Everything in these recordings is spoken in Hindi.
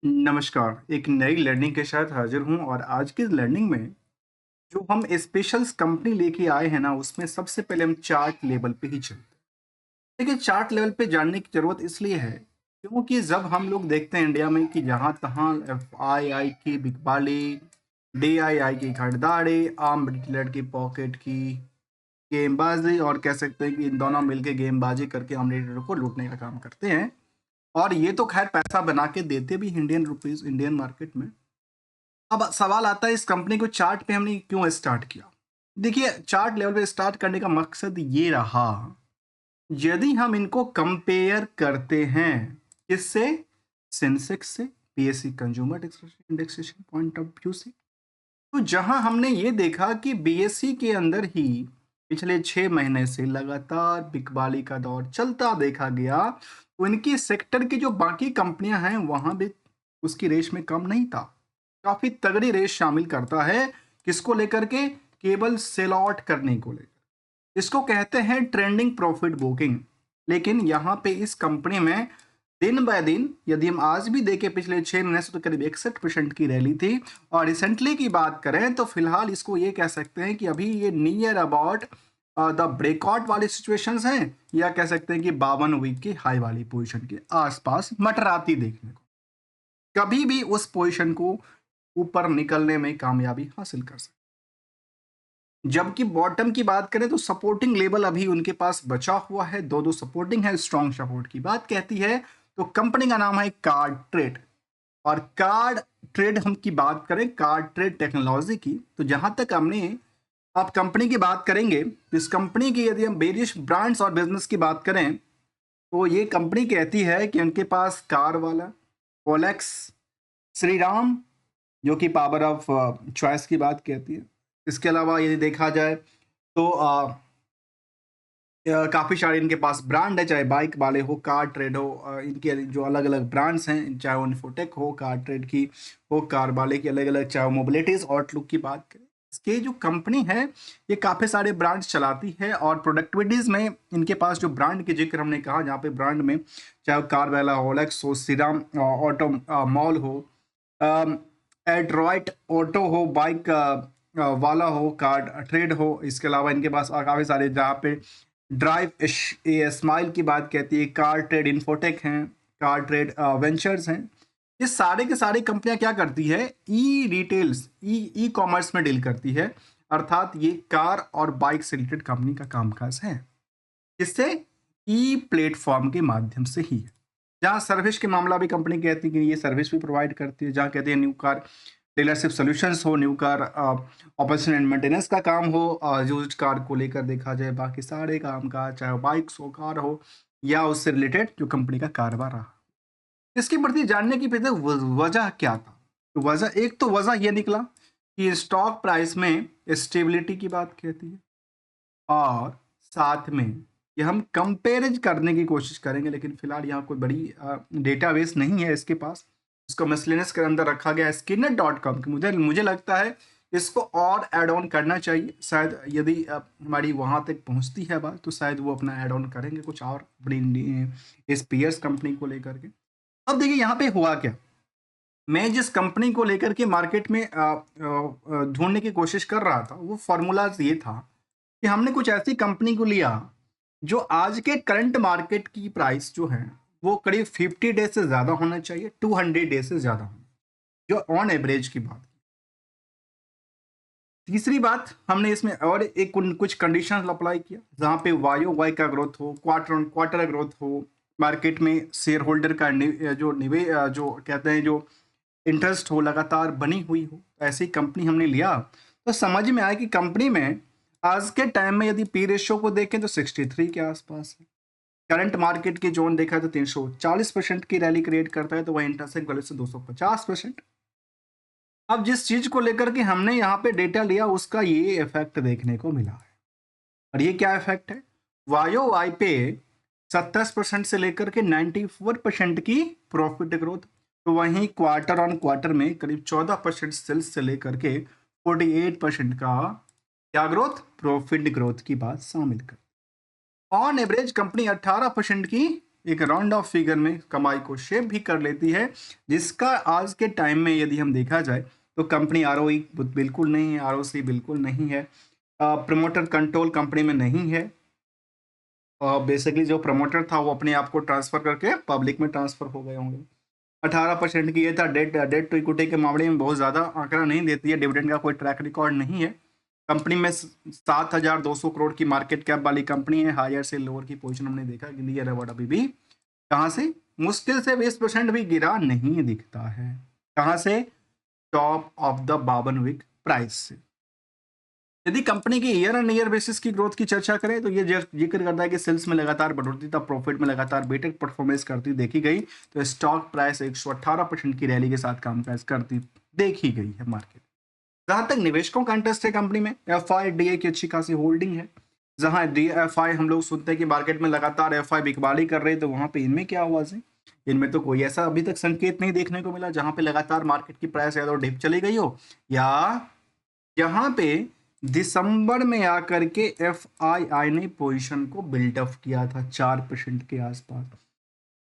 नमस्कार, एक नई लर्निंग के साथ हाज़िर हूँ और आज की लर्निंग में जो हम स्पेशल्स कंपनी लेके आए हैं ना, उसमें सबसे पहले हम चार्ट लेवल पे ही चलते हैं। देखिए, चार्ट लेवल पे जानने की ज़रूरत इसलिए है, क्योंकि जब हम लोग देखते हैं इंडिया में कि जहाँ-तहाँ एफआईआई की बिकवाली, डीआईआई की खरीदारी, आर्म डीलर की पॉकेट की गेमबाज़ी और कह सकते हैं कि इन दोनों मिलके गेमबाज़ी करके आम लीडर को लूटने का काम करते हैं। और ये तो खैर पैसा बना के देते भी इंडियन रुपीज़ इंडियन मार्केट में। अब सवाल आता है इस कंपनी को चार्ट पे हमने क्यों स्टार्ट किया? देखिए, चार्ट लेवल पे स्टार्ट करने का मकसद ये रहा, यदि हम इनको कंपेयर करते हैं किससे? सेंसेक्स से, PSU consumer indexation point of view से। तो जहां हमने ये देखा कि बीएसई के अंदर ही पिछले 6 महीने से लगातार बिकवाली का दौर चलता देखा गया, तो इनकी सेक्टर की जो बाकी कंपनियां हैं वहां भी उसकी रेस में कम नहीं था। काफी तगड़ी रेस शामिल करता है। किसको लेकर के? केवल सेल आउट करने को लेकर। इसको कहते हैं ट्रेंडिंग प्रॉफिट बुकिंग। लेकिन यहाँ पे इस कंपनी में दिन बाय दिन यदि हम आज भी देखें, पिछले 6 महीने से तो करीब 61% की रैली थी। और रिसेंटली की बात करें तो फिलहाल इसको ये कह सकते हैं कि अभी ये नियर अबाउट द ब्रेकआउट वाली सिचुएशंस हैं, या कह सकते हैं कि 52 वीक की हाई वाली पोजीशन के आसपास मटराती देखने को। कभी भी उस पोजीशन को ऊपर निकलने में कामयाबी हासिल कर सकते। जबकि बॉटम की बात करें तो सपोर्टिंग लेवल अभी उनके पास बचा हुआ है, दो दो सपोर्टिंग है। स्ट्रॉन्ग सपोर्ट की बात कहती है तो कंपनी का नाम है कार्ड ट्रेड। और कार्ड ट्रेड हम की बात करें, कार्ड ट्रेड टेक्नोलॉजी की, तो जहां तक हमने आप कंपनी की बात करेंगे तो इस कंपनी की यदि हम वेरियस ब्रांड्स और बिजनेस की बात करें तो ये कंपनी कहती है कि उनके पास कार वाला, ओलेक्स, श्रीराम, जो कि पावर ऑफ चॉइस की बात कहती है। इसके अलावा यदि देखा जाए तो काफ़ी सारे इनके पास ब्रांड है, चाहे बाइक वाले हो, कार ट्रेड हो, इनके जो अलग अलग ब्रांड्स हैं, चाहे वो इन्फोटेक हो, कार ट्रेड की हो, कार वाले की अलग अलग, चाहे मोबिलिटीज आउटलुक की बात करें। इसके जो कंपनी है ये काफ़ी सारे ब्रांड्स चलाती है और प्रोडक्टिविटीज़ में इनके पास जो ब्रांड के जिक्र हमने कहा, जहाँ पे ब्रांड में चाहे वो कार वाला हो, ओलेक्स हो, श्रीराम ऑटो मॉल हो, एड्रॉइट ऑटो हो, बाइक वाला हो, कार ट्रेड हो। इसके अलावा इनके पास काफ़ी सारे जहाँ पे ड्राइव स्माइल की बात कहती है, कार ट्रेड इन्फोटेक हैं, कार ट्रेड वेंचर्स हैं। ये सारे के सारे कंपनियां क्या करती है? ई रिटेल्स, ई कॉमर्स में डील करती है। अर्थात ये कार और बाइक से रिलेटेड कंपनी का कामकाज है। इससे ई प्लेटफॉर्म के माध्यम से ही है। जहाँ सर्विस के मामला भी कंपनी कहती है कि ये सर्विस भी प्रोवाइड करती है, जहाँ कहते हैं न्यू कार डीलरशिप सॉल्यूशंस हो, new car operation and maintenance का काम हो, यूज्ड कार को लेकर देखा जाए बाकी सारे काम का, चाहे वो बाइक्स हो, कार हो, या उससे रिलेटेड जो कंपनी का कारोबार रहा। इसके प्रति जानने की पीछे वजह क्या था? तो वजह, एक तो वजह ये निकला कि स्टॉक प्राइस में स्टेबिलिटी की बात कहती है, और साथ में ये हम कंपेरिज करने की कोशिश करेंगे, लेकिन फिलहाल यहाँ कोई बड़ी डेटाबेस नहीं है इसके पास। इसको मिसलेनियस के अंदर रखा गया है स्किनर डॉट कॉम की। मुझे मुझे लगता है इसको और ऐड ऑन करना चाहिए। शायद यदि हमारी वहाँ तक पहुँचती है बात, तो शायद वो अपना ऐड ऑन करेंगे कुछ और बड़ी इस पीएस कंपनी को लेकर के। अब देखिए यहाँ पे हुआ क्या। मैं जिस कंपनी को लेकर के मार्केट में ढूंढने की कोशिश कर रहा था, वो फॉर्मूला ये था कि हमने कुछ ऐसी कंपनी को लिया जो आज के करंट मार्केट की प्राइस जो है वो करीब 50 डेज से ज़्यादा होना चाहिए, 200 डेज से ज़्यादा होना, जो ऑन एवरेज की बात। तीसरी बात, हमने इसमें और एक कुछ कंडीशन अप्लाई किया, जहाँ पे वाई वाई का ग्रोथ हो, क्वार्टर ऑन क्वार्टर ग्रोथ हो, मार्केट में शेयर होल्डर का जो कहते हैं जो इंटरेस्ट हो लगातार बनी हुई हो। ऐसी कंपनी हमने लिया तो समझ में आया कि कंपनी में आज के टाइम में यदि पी रेशियो को देखें तो 63 के आसपास है। करंट मार्केट की जोन देखा तो 340% की रैली क्रिएट करता है, तो वह इंटरेस्ट वैल्यू से 250%। अब जिस चीज को लेकर के हमने यहाँ पे डेटा लिया, उसका ये इफेक्ट देखने को मिला है। और ये क्या इफेक्ट है? वायो वाई पे 27% से लेकर के 94% की प्रॉफिट ग्रोथ, तो वहीं क्वार्टर ऑन क्वार्टर में करीब 14% सेल्स से लेकर के 48% का क्या ग्रोथ? प्रॉफिट ग्रोथ की बात शामिल कर। ऑन एवरेज कंपनी 18% की एक राउंड ऑफ फिगर में कमाई को शेप भी कर लेती है, जिसका आज के टाइम में यदि हम देखा जाए तो कंपनी आरओई बिल्कुल नहीं है, आरओसी बिल्कुल नहीं है, प्रमोटर कंट्रोल कंपनी में नहीं है। बेसिकली जो प्रमोटर था वो अपने आप को ट्रांसफर करके पब्लिक में ट्रांसफर हो गए होंगे। 18% की ये था। डेट टू इक्विटी के मामले में बहुत ज़्यादा आंकड़ा नहीं देती है, डिविडेंड का कोई ट्रैक रिकॉर्ड नहीं है। कंपनी में 7,200 करोड़ की मार्केट कैप वाली कंपनी है। हायर से लोअर की पोजीशन हमने देखा कि नियर अबाउट अभी भी कहाँ से मुश्किल से 20% भी गिरा नहीं दिखता है। कहाँ से? Top of the 52 week price से। यदि कंपनी की ईयर एंड ईयर बेसिस की ग्रोथ की चर्चा करें तो ये जिक्र करता है कि सेल्स में लगातार बढ़ोतरी था, प्रॉफिट में लगातार बेटर परफॉर्मेंस करती देखी गई। तो स्टॉक प्राइस 118% की रैली के साथ कामकाज करती देखी गई है मार्केट। जहां तक निवेशकों का इंटरेस्ट है कंपनी में, एफआईडीए की अच्छी खासी होल्डिंग है। जहां डीएफआई हम लोग सुनते हैं कि मार्केट में लगातार एफआई बिकवाली कर रहे हैं, तो वहां पे इनमें क्या हुआ जी? इनमें तो कोई ऐसा अभी तक संकेत नहीं देखने को मिला जहां पे लगातार मार्केट की प्राइस या तो डिप चली गई हो, या यहाँ पे दिसंबर में आकर के एफआईआई ने पोजीशन को बिल्डअप किया था 4% के आसपास।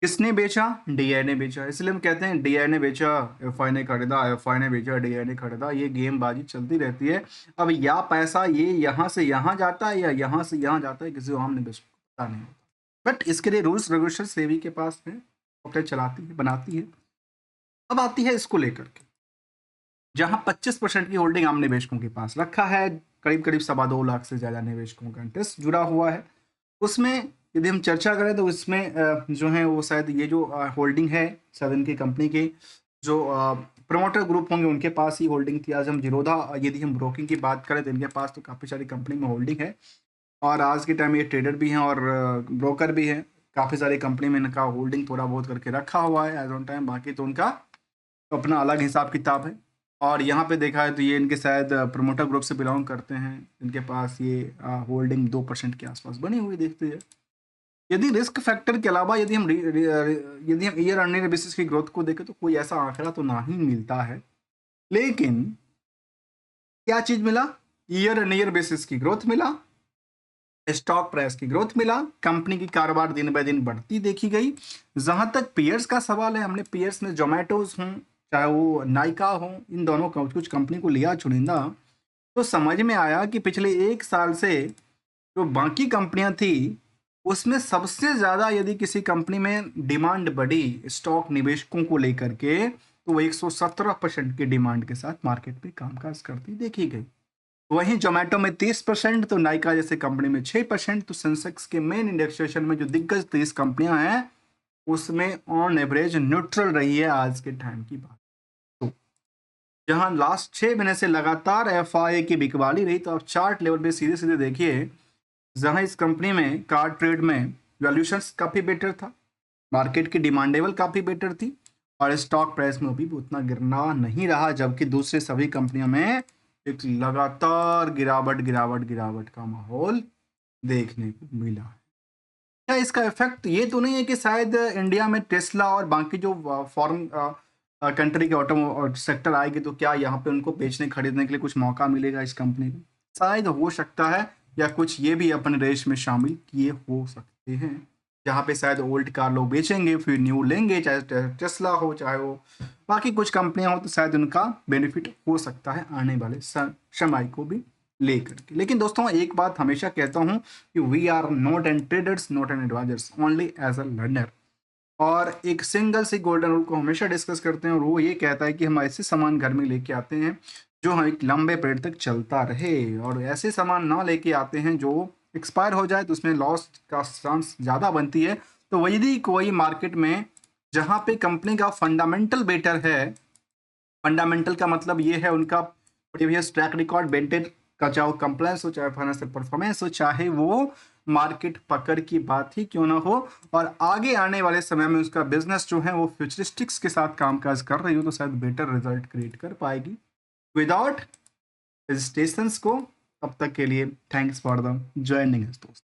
किसने बेचा? डीआई ने बेचा। इसलिए हम कहते हैं डीआई ने बेचा, एफआई ने खरीदा, एफआई ने बेचा, डीआई ने खरीदा। ये गेमबाजी चलती रहती है। अब या पैसा ये यहाँ से यहाँ जाता है या यहाँ से यहाँ जाता है, किसी को आम निवेशक को पता नहीं होता। बट इसके लिए रूल्स रेगुलेशन सेबी के पास है, सॉफ्टवेयर चलाती है, बनाती है। अब आती है इसको लेकर के, जहां 25% की होल्डिंग आम निवेशकों के पास रखा है, करीब करीब 2.25 लाख से ज़्यादा निवेशकों का इंटरेस्ट जुड़ा हुआ है। उसमें यदि हम चर्चा करें तो इसमें जो है वो शायद ये जो होल्डिंग है शायद इनकी कंपनी के जो प्रमोटर ग्रुप होंगे उनके पास ही होल्डिंग थी। आज हम जीरोधा यदि हम ब्रोकिंग की बात करें तो इनके पास तो काफ़ी सारी कंपनी में होल्डिंग है, और आज के टाइम ये ट्रेडर भी हैं और ब्रोकर भी हैं। काफ़ी सारी कंपनी में इनका होल्डिंग थोड़ा बहुत करके रखा हुआ है एज ऑन टाइम, बाकी तो उनका अपना अलग हिसाब किताब है। और यहाँ पे देखा है तो ये इनके शायद प्रमोटर ग्रुप से बिलोंग करते हैं, इनके पास ये होल्डिंग 2% के आसपास बनी हुई देखते हैं। यदि रिस्क फैक्टर के अलावा यदि हम ईयर अर्निंग बेसिस की ग्रोथ को देखें तो कोई ऐसा आंकड़ा तो ना ही मिलता है, लेकिन क्या चीज मिला? ईयर एंड ईयर बेसिस की ग्रोथ मिला, स्टॉक प्राइस की ग्रोथ मिला, कंपनी की कारोबार दिन ब दिन बढ़ती देखी गई। जहां तक पीयर्स का सवाल है, हमने पीयर्स में जोमेटोज हों चाहे वो नाइका हो, इन दोनों कुछ कंपनी को लिया चुनिंदा, तो समझ में आया कि पिछले 1 साल से जो बाकी कंपनियां थी उसमें सबसे ज़्यादा यदि किसी कंपनी में डिमांड बढ़ी स्टॉक निवेशकों को लेकर के, तो वो 117% की डिमांड के साथ मार्केट में कामकाज करती देखी गई। वहीं जोमेटो में 30%, तो नाइका जैसे कंपनी में 6%। तो सेंसेक्स के मेन इंडेक्सेशन में जो दिग्गज 30 कंपनियां हैं उसमें ऑन एवरेज न्यूट्रल रही है आज के टाइम की बात। तो जहां लास्ट 6 महीने से लगातार एफआई की बिकवाली रही, तो आप चार्ट लेवल पे सीधे सीधे देखिए, जहां इस कंपनी में कार ट्रेड में वैल्यूशंस काफ़ी बेटर था, मार्केट की डिमांड लेवल काफ़ी बेटर थी, और स्टॉक प्राइस में भी उतना गिरना नहीं रहा, जबकि दूसरे सभी कंपनियों में एक लगातार गिरावट का माहौल देखने को मिला है। क्या इसका इफेक्ट ये तो नहीं है कि शायद इंडिया में टेस्ला और बाकी जो फॉरेन कंट्री के ऑटो सेक्टर आएगी तो क्या यहाँ पे उनको बेचने खरीदने के लिए कुछ मौका मिलेगा इस कंपनी को? शायद हो सकता है, या कुछ ये भी अपने रेस में शामिल किए हो सकते हैं, जहाँ पे शायद ओल्ड कार लोग बेचेंगे फिर न्यू लेंगे, चाहे टेस्ला हो चाहे वो बाकी कुछ कंपनियां हो, तो शायद उनका बेनिफिट हो सकता है आने वाले समय को भी लेकर के। लेकिन दोस्तों एक बात हमेशा कहता हूं कि we are not an traders, not an advisers, only as a learner. और एक सिंगल सी गोल्डन रूल को हमेशा डिस्कस करते हैं, और वो ये कहता है कि हम ऐसे सामान घर में लेके आते हैं जो हम एक लंबे पीरियड तक चलता रहे, और ऐसे सामान ना लेके आते हैं जो एक्सपायर हो जाए तो उसमें लॉस का चांस ज़्यादा बनती है। तो यदि कोई मार्केट में जहाँ पे कंपनी का फंडामेंटल बेटर है, फंडामेंटल का मतलब ये है उनका प्रीवियस ट्रैक रिकॉर्ड बेटर का, चाहे वो कंप्लायंस हो, चाहे फाइनेंशियल परफॉर्मेंस हो, चाहे वो मार्केट पकड़ की बात ही क्यों ना हो, और आगे आने वाले समय में उसका बिजनेस जो है वो फ्यूचरिस्टिक्स के साथ कामकाज कर रही हो, तो शायद बेटर रिजल्ट क्रिएट कर पाएगी विदाउट हेजिटेशंस को। तब तक के लिए थैंक्स फॉर द ज्वाइनिंग दोस्त।